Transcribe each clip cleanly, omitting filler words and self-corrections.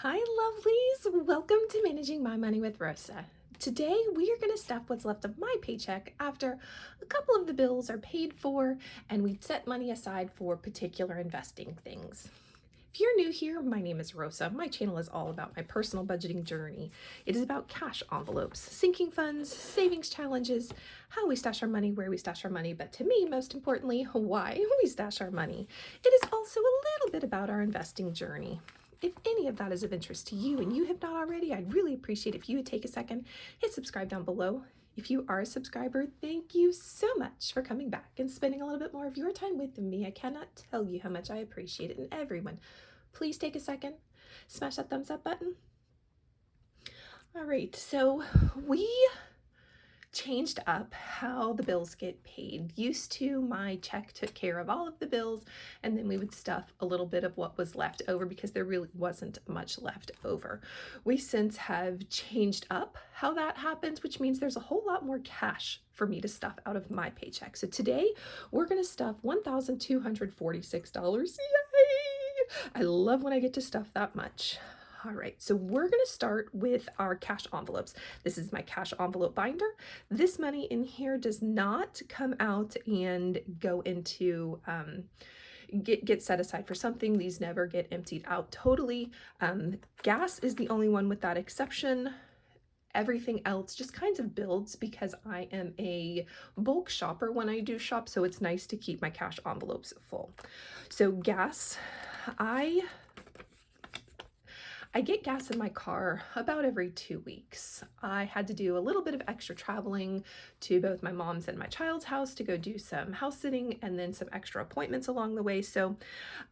Hi, lovelies. Welcome to Managing My Money with Rosa. Today, we are going to stuff what's left of my paycheck after a couple of the bills are paid for and we set money aside for particular investing things. If you're new here, my name is Rosa. My channel is all about my personal budgeting journey. It is about cash envelopes, sinking funds, savings challenges, how we stash our money, where we stash our money, but to me, most importantly, why we stash our money. It is also a little bit about our investing journey. If any of that is of interest to you and you have not already, I'd really appreciate if you would take a second, hit subscribe down below. If you are a subscriber, thank you so much for coming back and spending a little bit more of your time with me. I cannot tell you how much I appreciate it. And everyone, please take a second, smash that thumbs up button. All right, so we changed up how the bills get paid. Used to, my check took care of all of the bills and then we would stuff a little bit of what was left over because there really wasn't much left over. We since have changed up how that happens, which means there's a whole lot more cash for me to stuff out of my paycheck. So today we're going to stuff $1,246. Yay! I love when I get to stuff that much. All right, so we're going to start with our cash envelopes. This is my cash envelope binder. This money in here does not come out and go into get set aside for something. These never get emptied out totally. Gas is the only one with that exception. Everything else just kind of builds because I am a bulk shopper when I do shop, so it's nice to keep my cash envelopes full. So gas, I get gas in my car about every 2 weeks. I had to do a little bit of extra traveling to both my mom's and my child's house to go do some house sitting and then some extra appointments along the way. So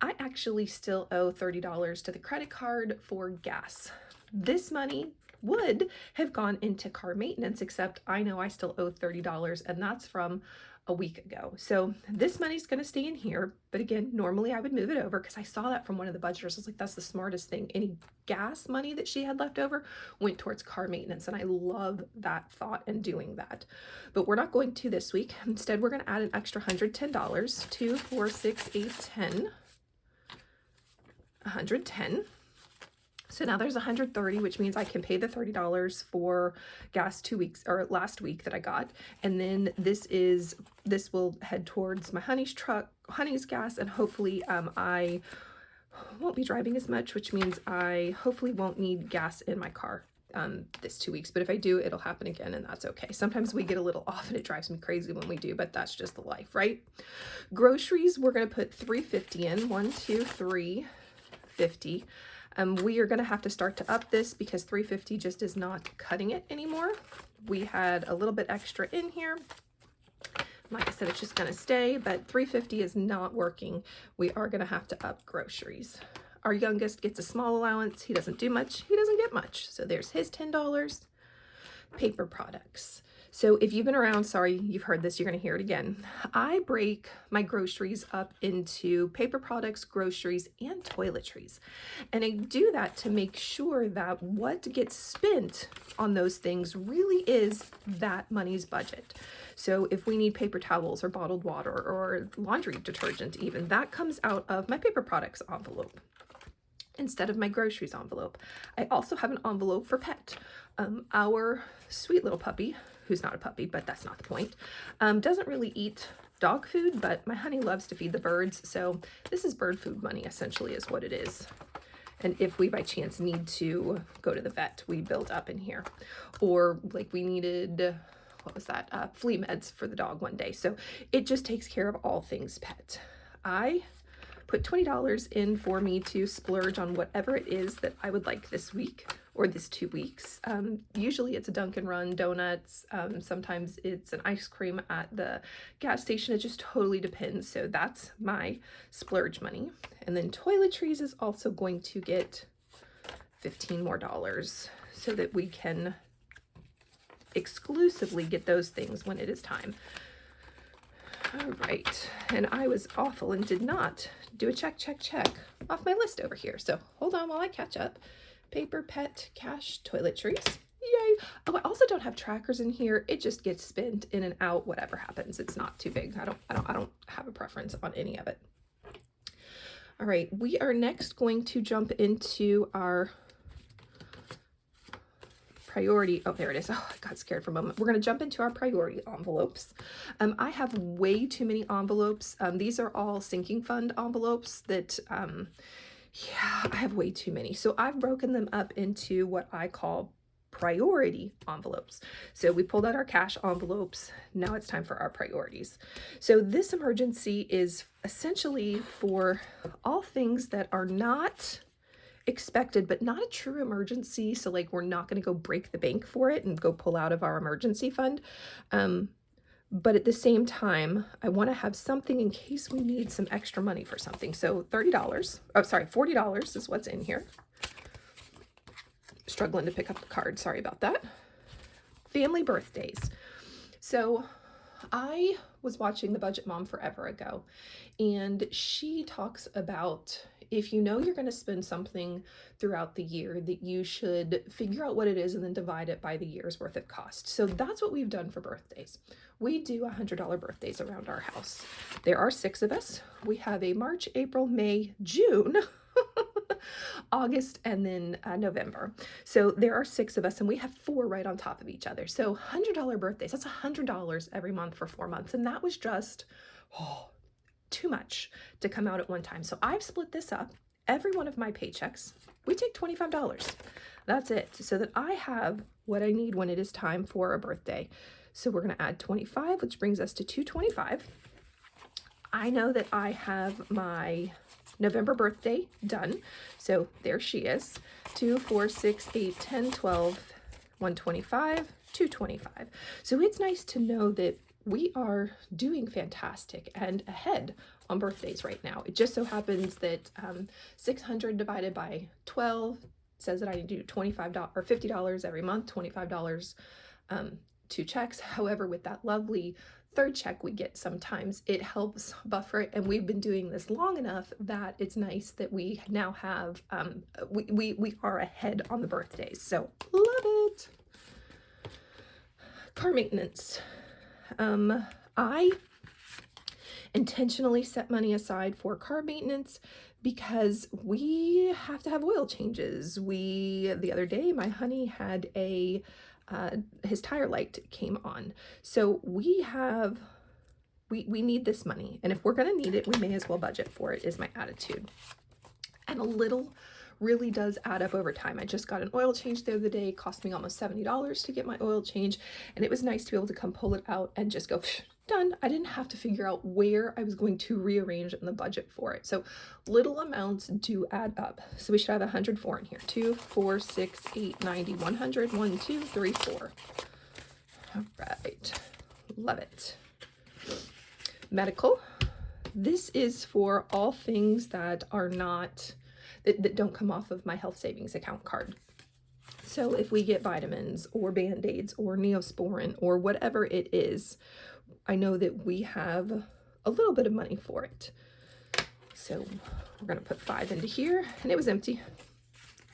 I actually still owe $30 to the credit card for gas. This money would have gone into car maintenance, except I know I still owe $30 and that's from a week ago. So this money's going to stay in here. But again, normally I would move it over because I saw that from one of the budgeters. I was like, that's the smartest thing. Any gas money that she had left over went towards car maintenance. And I love that thought and doing that. But we're not going to this week. Instead, we're going to add an extra $110. 2, 4, 6, 8, 10. 110. So now there's 130, which means I can pay the $30 for gas 2 weeks or last week that I got. And then this will head towards my honey's gas, and hopefully I won't be driving as much, which means I hopefully won't need gas in my car this 2 weeks. But if I do, it'll happen again, and that's okay. Sometimes we get a little off and it drives me crazy when we do, but that's just the life, right? Groceries, we're going to put $3.50 in. 1, 2, 3, 50. We are going to have to start to up this because $3.50 just is not cutting it anymore. We had a little bit extra in here. Like I said, it's just going to stay, but $3.50 is not working. We are going to have to up groceries. Our youngest gets a small allowance. He doesn't do much. He doesn't get much. So there's his $10. Paper products. So if you've been around, sorry, you've heard this, you're going to hear it again. I break my groceries up into paper products, groceries, and toiletries. And I do that to make sure that what gets spent on those things really is that money's budget. So if we need paper towels or bottled water or laundry detergent even, that comes out of my paper products envelope instead of my groceries envelope. I also have an envelope for pet. Our sweet little puppy, who's not a puppy, but that's not the point, doesn't really eat dog food, but my honey loves to feed the birds. So this is bird food money, essentially, is what it is. And if we by chance need to go to the vet, we build up in here. Or like we needed, what was that? Flea meds for the dog one day. So it just takes care of all things pet. I put $20 in for me to splurge on whatever it is that I would like this week or this 2 weeks. Usually it's a Dunkin' Run, donuts. Sometimes it's an ice cream at the gas station. It just totally depends. So that's my splurge money. And then toiletries is also going to get $15 more so that we can exclusively get those things when it is time. All right, and I was awful and did not do a check off my list over here. So hold on while I catch up. Paper, pet, cash, toiletries. Yay. Oh, I also don't have trackers in here. It just gets spent in and out, whatever happens. It's not too big. I don't have a preference on any of it. All right, we are next going to jump into our priority, oh, there it is. Oh, I got scared for a moment. We're going to jump into our priority envelopes. I have way too many envelopes. These are all sinking fund envelopes that, yeah, I have way too many. So I've broken them up into what I call priority envelopes. So we pulled out our cash envelopes. Now it's time for our priorities. So this emergency is essentially for all things that are not expected, but not a true emergency. So like, we're not going to go break the bank for it and go pull out of our emergency fund. But at the same time, I want to have something in case we need some extra money for something. So $40 is what's in here. Struggling to pick up the card. Sorry about that. Family birthdays. So I was watching The Budget Mom forever ago, and she talks about if you know you're going to spend something throughout the year, that you should figure out what it is and then divide it by the year's worth of cost. So that's what we've done for birthdays. We do $100 birthdays around our house. There are 6 of us. We have a March, April, May, June, August, and then November. So there are 6 of us, and we have 4 right on top of each other. So $100 birthdays, that's $100 every month for 4 months. And that was just, too much to come out at one time. So I've split this up. Every one of my paychecks, we take $25. That's it. So that I have what I need when it is time for a birthday. So we're going to add 25, which brings us to $225. I know that I have my November birthday done. So there she is. 2, 4, 6, 8, 10, 12, 125, 225. So it's nice to know that we are doing fantastic and ahead on birthdays right now. It just so happens that 600 divided by 12 says that I need to do $25 or $50 every month, $25 2 checks. However, with that lovely 3rd check we get sometimes, it helps buffer it. And we've been doing this long enough that it's nice that we now have, we are ahead on the birthdays. So love it. Car maintenance. I intentionally set money aside for car maintenance because we have to have oil changes. The other day, my honey had his tire light came on. So we need this money. And if we're going to need it, we may as well budget for it, is my attitude. And a little really does add up over time. I just got an oil change the other day. It cost me almost $70 to get my oil change. And it was nice to be able to come pull it out and just go, done. I didn't have to figure out where I was going to rearrange in the budget for it. So little amounts do add up. So we should have 104 in here. 2, 4, 6, 8, 90, 100, 1, 2, 3, 4. All right. Love it. Medical. This is for all things that are not, that don't come off of my health savings account card. So if we get vitamins or Band-Aids or Neosporin or whatever it is, I know that we have a little bit of money for it. So we're going to put 5 into here, and it was empty.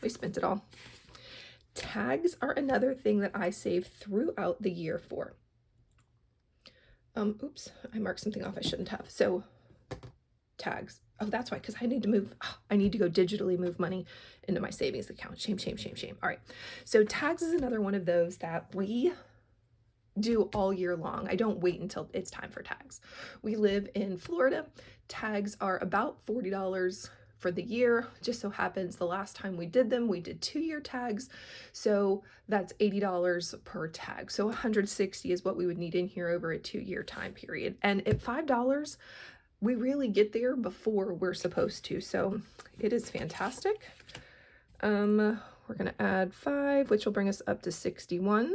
We spent it all. Tags are another thing that I save throughout the year for. Oops, I marked something off I shouldn't have. So tags. Oh, that's why, because I need to move. I need to go digitally move money into my savings account. Shame, shame, shame, shame. All right. So tags is another one of those that we do all year long. I don't wait until it's time for tags. We live in Florida. Tags are about $40 for the year. Just so happens the last time we did them, we did 2-year tags. So that's $80 per tag. So $160 is what we would need in here over a 2-year time period. And at $5, we really get there before we're supposed to. So it is fantastic. We're going to add 5, which will bring us up to 61.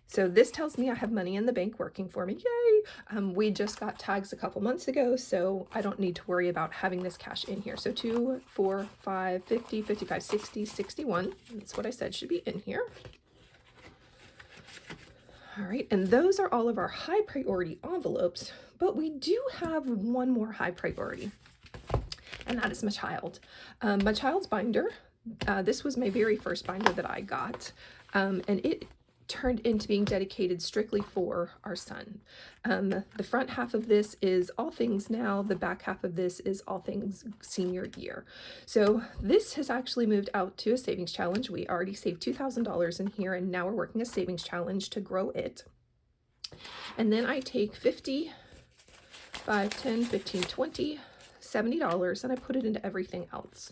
So this tells me I have money in the bank working for me. Yay! We just got tags a couple months ago, so I don't need to worry about having this cash in here. So 2, 4, 5, 50, 55, 60, 61. That's what I said should be in here. All right, and those are all of our high priority envelopes, but we do have one more high priority, and that is my child. My child's binder. This was my very first binder that I got, and it turned into being dedicated strictly for our son. The front half of this is all things now. The back half of this is all things senior year. So this has actually moved out to a savings challenge. We already saved $2,000 in here, and now we're working a savings challenge to grow it. And then I take 50, 5, 10, 15, 20, $70, and I put it into everything else.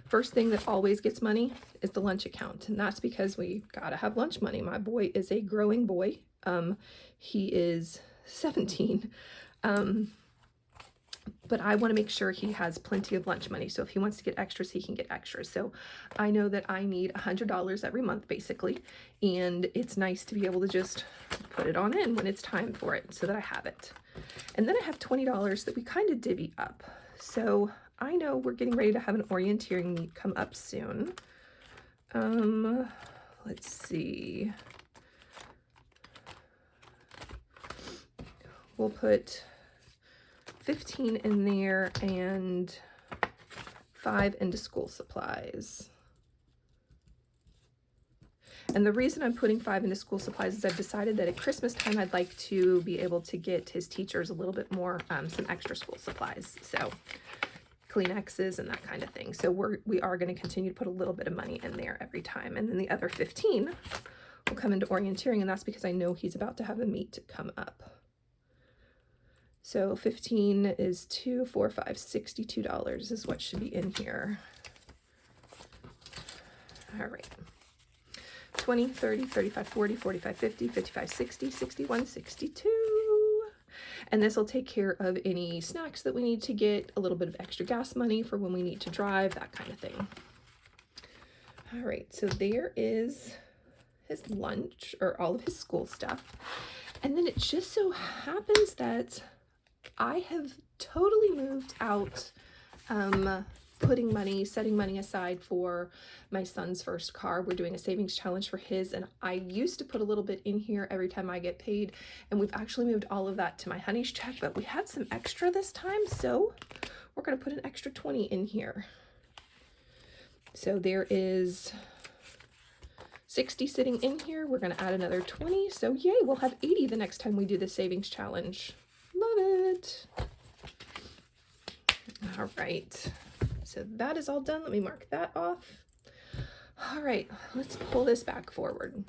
First thing that always gets money is the lunch account, and that's because we gotta have lunch money. My boy is a growing boy. He is 17, but I want to make sure he has plenty of lunch money. So if he wants to get extras, he can get extras. So I know that I need $100 every month, basically, and it's nice to be able to just put it on in when it's time for it so that I have it. And then I have $20 that we kind of divvy up. So I know we're getting ready to have an orienteering meet come up soon. Let's see. We'll put 15 in there and 5 into school supplies. And the reason I'm putting 5 into school supplies is I've decided that at Christmas time I'd like to be able to get his teachers a little bit more, some extra school supplies. So Kleenexes and that kind of thing. So we are going to continue to put a little bit of money in there every time. And then the other 15 will come into orienteering, and that's because I know he's about to have a meet come up. So 15 is 2, 4, 5, $62 is what should be in here. All right. 20, 30, 35, 40, 45, 50, 55, 60, 61, 62. And this will take care of any snacks that we need to get, a little bit of extra gas money for when we need to drive, that kind of thing. All right, so there is his lunch, or all of his school stuff. And then it just so happens that I have totally moved out setting money aside for my son's first car. We're doing a savings challenge for his, and I used to put a little bit in here every time I get paid, and we've actually moved all of that to my honey's check, but we had some extra this time, so we're going to put an extra 20 in here. So there is 60 sitting in here. We're going to add another 20, so yay, we'll have 80 the next time we do the savings challenge. Love it. All right, so that is all done. Let me mark that off. All right, let's pull this back forward.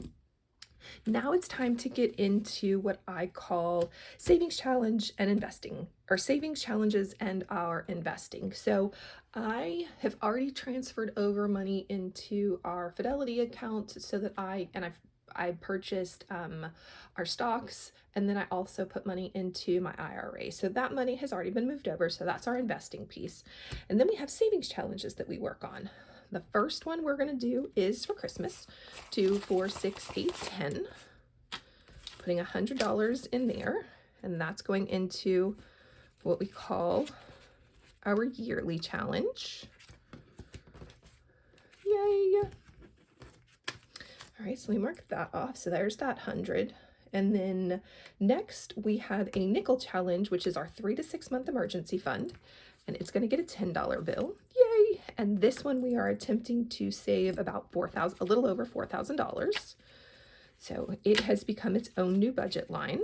Now it's time to get into what I call savings challenge and investing, or savings challenges and our investing. So I have already transferred over money into our Fidelity account so that I purchased our stocks, and then I also put money into my IRA. So that money has already been moved over. So that's our investing piece. And then we have savings challenges that we work on. The first one we're going to do is for Christmas, 2, 4, 6, 8, 10, putting $100 in there. And that's going into what we call our yearly challenge. Yay. All right, so we mark that off. So there's that 100. And then next we have a nickel challenge, which is our 3 to 6 month emergency fund. And it's going to get a $10 bill. Yay. And this one we are attempting to save about a little over $4,000. So it has become its own new budget line.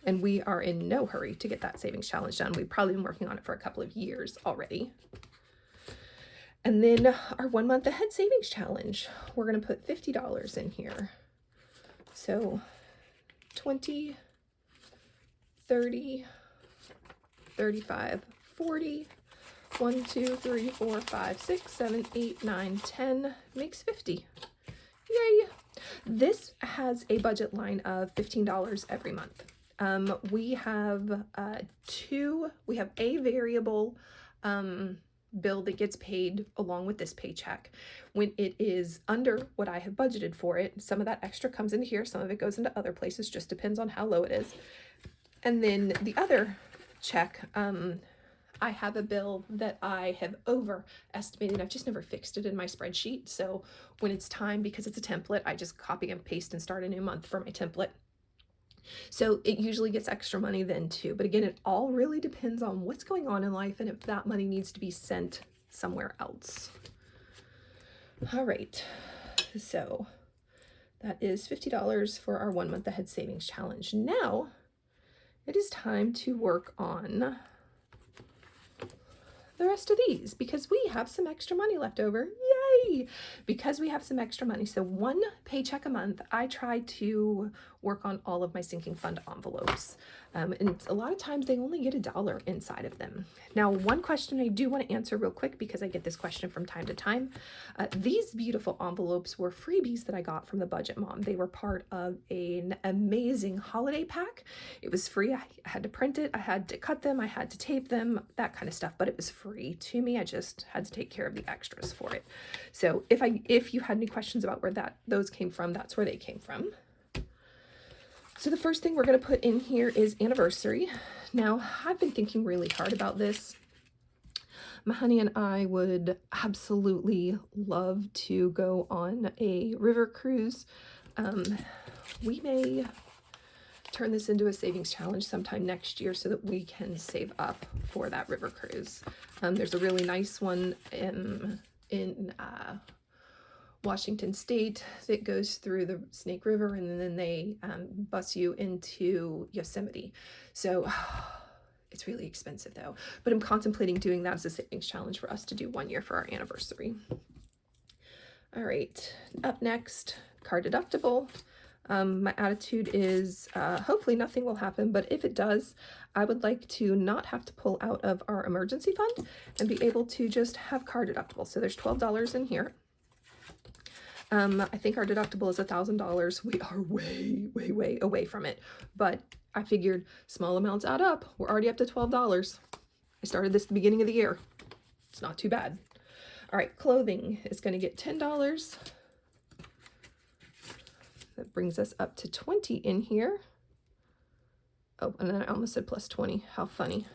And we are in no hurry to get that savings challenge done. We've probably been working on it for a couple of years already. And then our 1 month ahead savings challenge, we're going to put $50 in here. So 20, 30, 35, 40, 1, 2, 3, 4, 5, 6, 7, 8, 9, 10 makes 50. Yay. This has a budget line of $15 every month. We have a variable bill that gets paid along with this paycheck. When it is under what I have budgeted for it, some of that extra comes into here, some of it goes into other places, just depends on how low it is. And then the other check, I have a bill that I have overestimated. I've just never fixed it in my spreadsheet. So when it's time, because it's a template, I just copy and paste and start a new month for my template. So it usually gets extra money then too. But again, it all really depends on what's going on in life and if that money needs to be sent somewhere else. All right, so That is $50 for our 1 month ahead savings challenge. Now it is time to work on the rest of these because we have some extra money left over. Yay! Because we have some extra money. So 1 paycheck a month, I try to work on all of my sinking fund envelopes. And a lot of times they only get $1 inside of them. Now, one question I do want to answer real quick because I get this question from time to time. These beautiful envelopes were freebies that I got from the Budget Mom. They were part of an amazing holiday pack. It was free. I had to print it. I had to cut them. I had to tape them, that kind of stuff, but it was free to me. I just had to take care of the extras for it. So if you had any questions about where those came from, that's where they came from. So the first thing we're going to put in here is anniversary. Now, I've been thinking really hard about this. My honey and I would absolutely love to go on a river cruise. We may turn this into a savings challenge sometime next year so that we can save up for that river cruise. There's a really nice one in Washington State that goes through the Snake River, and then they bus you into Yosemite. So it's really expensive though, but I'm contemplating doing that as a savings challenge for us to do 1 year for our anniversary. All right, up next, car deductible. My attitude is hopefully nothing will happen, but if it does, I would like to not have to pull out of our emergency fund and be able to just have car deductible. So there's $12 in here. I think our deductible is $1,000. We are way away from it, but I figured small amounts add up. We're already up to $12. I started this at the beginning of the year. It's not too bad. All right, clothing is going to get $10. That brings us up to 20 in here. Oh, and then I almost said plus 20. How funny.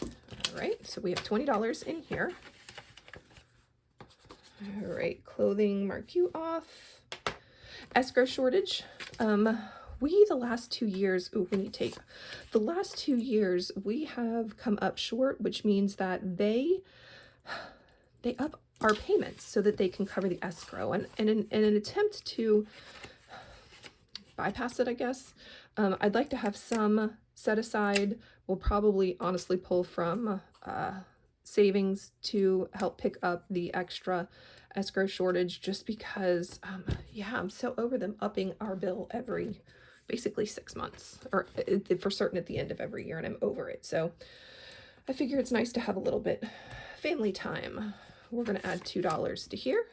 All right, so we have $20 in here. All right, clothing, mark you off. Escrow shortage. The last 2 years, we need tape. The last 2 years, we have come up short, which means that they up our payments so that they can cover the escrow. And in an attempt to bypass it, I guess, I'd like to have some set aside. We'll probably honestly pull from savings to help pick up the extra escrow shortage just because, I'm so over them upping our bill every basically 6 months, or for certain at the end of every year, and I'm over it. So I figure it's nice to have a little bit family time. We're going to add $2 to here,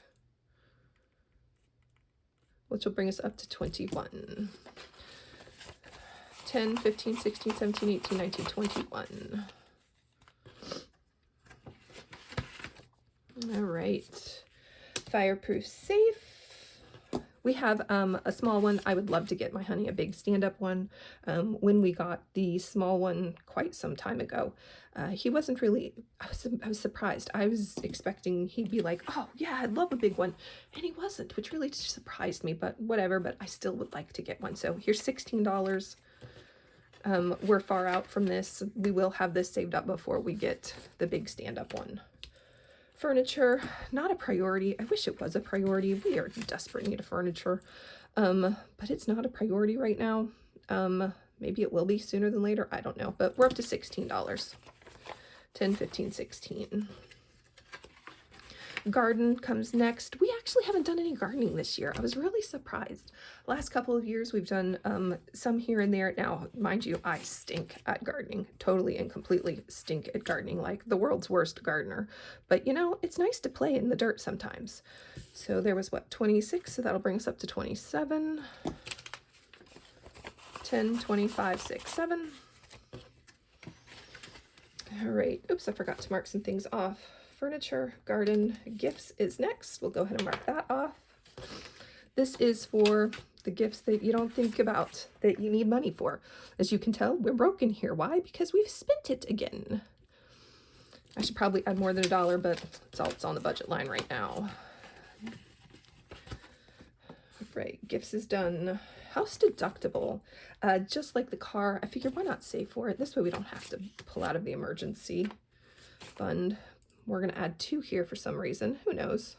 which will bring us up to 21. 10, 15, 16, 17, 18, 19, 21. All right. Fireproof safe. We have a small one. I would love to get my honey a big stand-up one. When we got the small one quite some time ago, he wasn't really, I was surprised. I was expecting he'd be like, oh yeah, I'd love a big one. And he wasn't, which really surprised me, but whatever, but I still would like to get one. So here's $16. We're far out from this. We will have this saved up before we get the big stand-up one. Furniture, not a priority. I wish it was a priority. We are desperate in need of furniture, but it's not a priority right now. Maybe it will be sooner than later. I don't know, but we're up to $16. 10, 15, 16. Garden comes next. We actually haven't done any gardening this year. I was really surprised. Last couple of years we've done some here and there. Now, mind you, I stink at gardening. Totally and completely stink at gardening, like the world's worst gardener. But you know, it's nice to play in the dirt sometimes. So there was what, 26, so that'll bring us up to 27. 10, 25, 6, 7. All right, oops, I forgot to mark some things off. Furniture, garden, gifts is next. We'll go ahead and mark that off. This is for the gifts that you don't think about that you need money for. As you can tell, we're broken here. Why? Because we've spent it again. I should probably add more than $1, but it's on the budget line right now. Right, gifts is done. House deductible, just like the car, I figured why not save for it? This way we don't have to pull out of the emergency fund. We're going to add 2 here for some reason. Who knows?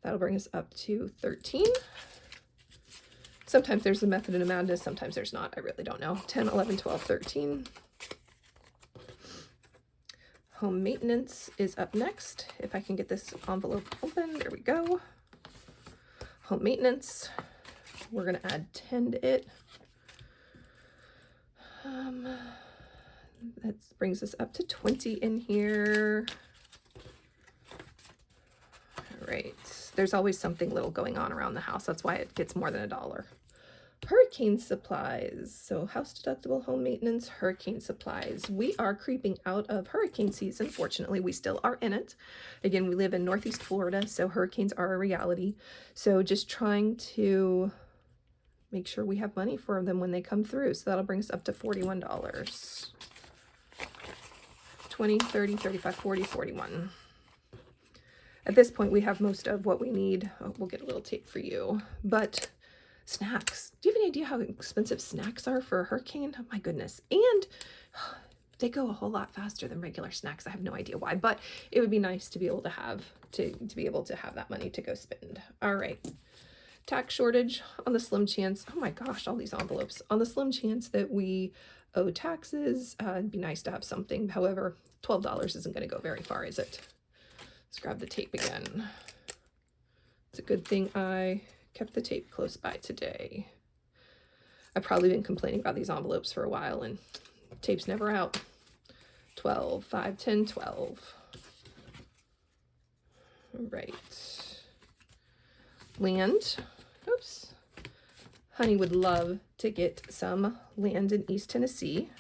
That'll bring us up to 13. Sometimes there's a method in a madness, sometimes there's not. I really don't know. 10, 11, 12, 13. Home maintenance is up next. If I can get this envelope open, there we go. Home maintenance, we're gonna add 10 to it. That brings us up to 20 in here. All right, there's always something little going on around the house. That's why it gets more than $1. Hurricane supplies. So house deductible, home maintenance, hurricane supplies. We are creeping out of hurricane season. Fortunately, we still are in it. Again, we live in Northeast Florida, so hurricanes are a reality. So just trying to make sure we have money for them when they come through. So that'll bring us up to $41. 20, 30, 35, 40, 41. At this point, we have most of what we need. Oh, we'll get a little tape for you. But snacks. Do you have any idea how expensive snacks are for a hurricane? Oh my goodness. And they go a whole lot faster than regular snacks. I have no idea why, but it would be nice to be able to have that money to go spend. All right. Tax shortage on the slim chance. Oh my gosh, all these envelopes. On the slim chance that we owe taxes, it'd be nice to have something. However, $12 isn't going to go very far, is it? Let's grab the tape again. It's a good thing I kept the tape close by today. I've probably been complaining about these envelopes for a while and tape's never out. 12, 5, 10, 12. All right. Land. Oops. Honey would love to get some land in East Tennessee.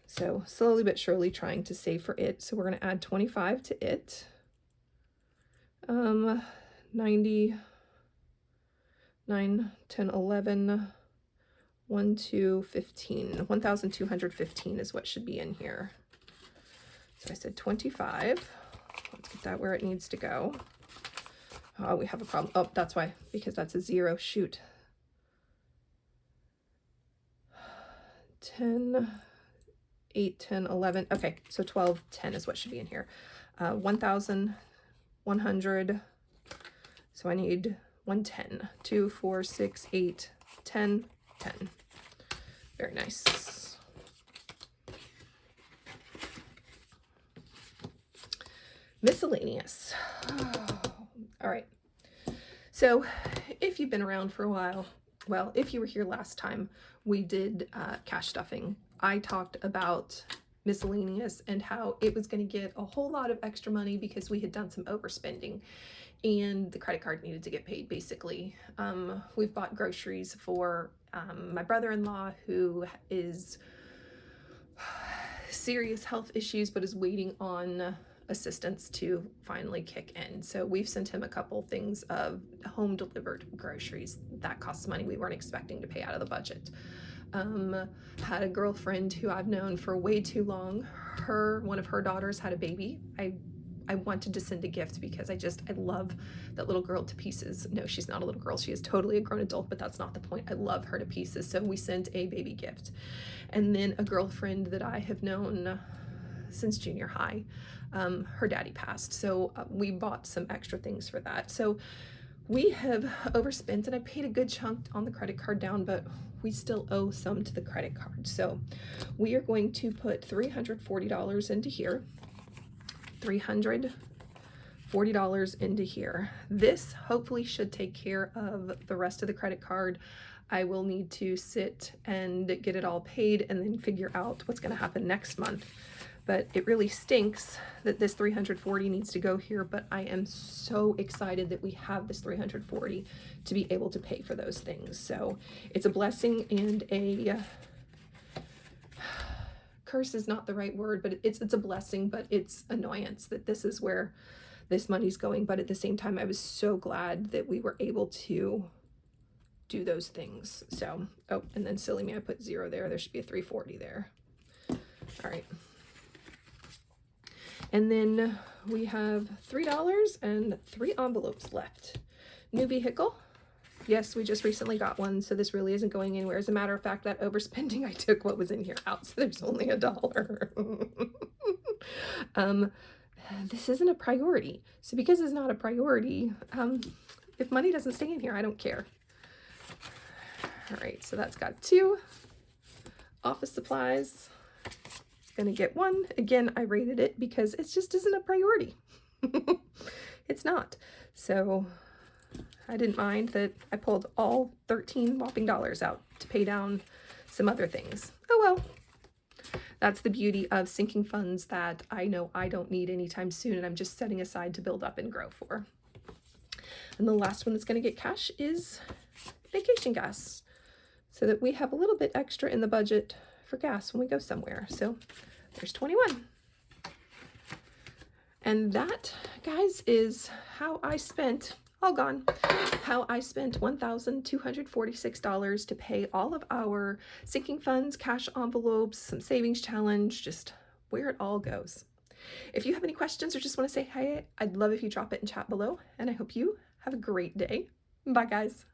So slowly but surely trying to save for it. So we're going to add 25 to it. 90, 9, 10, 11, 1, 2, 15. 1,215 is what should be in here. So I said 25. Let's get that where it needs to go. Oh, we have a problem. Oh, that's why, because that's a 0. Shoot. 10, 8, 10, 11. Okay, so 12, 10 is what should be in here. 1,100. So I need 110. 2, 4, 6, 8, 10, 10. Very nice. Miscellaneous. All right. So if you've been around for a while, well, if you were here last time, we did cash stuffing. I talked about miscellaneous and how it was going to get a whole lot of extra money because we had done some overspending and the credit card needed to get paid, basically. We've bought groceries for my brother-in-law, who is serious health issues but is waiting on assistance to finally kick in. So we've sent him a couple things of home delivered groceries. That costs money we weren't expecting to pay out of the budget. Had a girlfriend who I've known for way too long. One of her daughters had a baby. I wanted to send a gift because I love that little girl to pieces. No, she's not a little girl. She is totally a grown adult, but that's not the point. I love her to pieces. So we sent a baby gift. And then a girlfriend that I have known since junior high, her daddy passed. So we bought some extra things for that. So we have overspent, and I paid a good chunk on the credit card down, but we still owe some to the credit card. So we are going to put $340 into here. $340 into here. This hopefully should take care of the rest of the credit card. I will need to sit and get it all paid and then figure out what's going to happen next month. But it really stinks that this 340 needs to go here, but I am so excited that we have this 340 to be able to pay for those things. So it's a blessing and a curse is not the right word, but it's a blessing, but it's annoyance that this is where this money's going. But at the same time, I was so glad that we were able to do those things. So, oh, and then silly me, I put 0 there. There should be a 340 there. All right. And then we have $3 and 3 envelopes left. New vehicle. Yes, we just recently got one, so this really isn't going anywhere. As a matter of fact, that overspending, I took what was in here out, so there's only $1. This isn't a priority. So because it's not a priority, if money doesn't stay in here, I don't care. All right, so that's got 2. Office supplies, it's gonna get 1. Again, I rated it because it just isn't a priority. It's not. So I didn't mind that I pulled all 13 whopping dollars out to pay down some other things. Oh well. That's the beauty of sinking funds that I know I don't need anytime soon and I'm just setting aside to build up and grow for. And the last one that's going to get cash is vacation gas, so that we have a little bit extra in the budget for gas when we go somewhere. So there's 21. And that, guys, is how I spent, all gone, how I spent $1,246 to pay all of our sinking funds, cash envelopes, some savings challenge, just where it all goes. If you have any questions or just want to say hi, I'd love if you drop it in chat below, and I hope you have a great day. Bye, guys.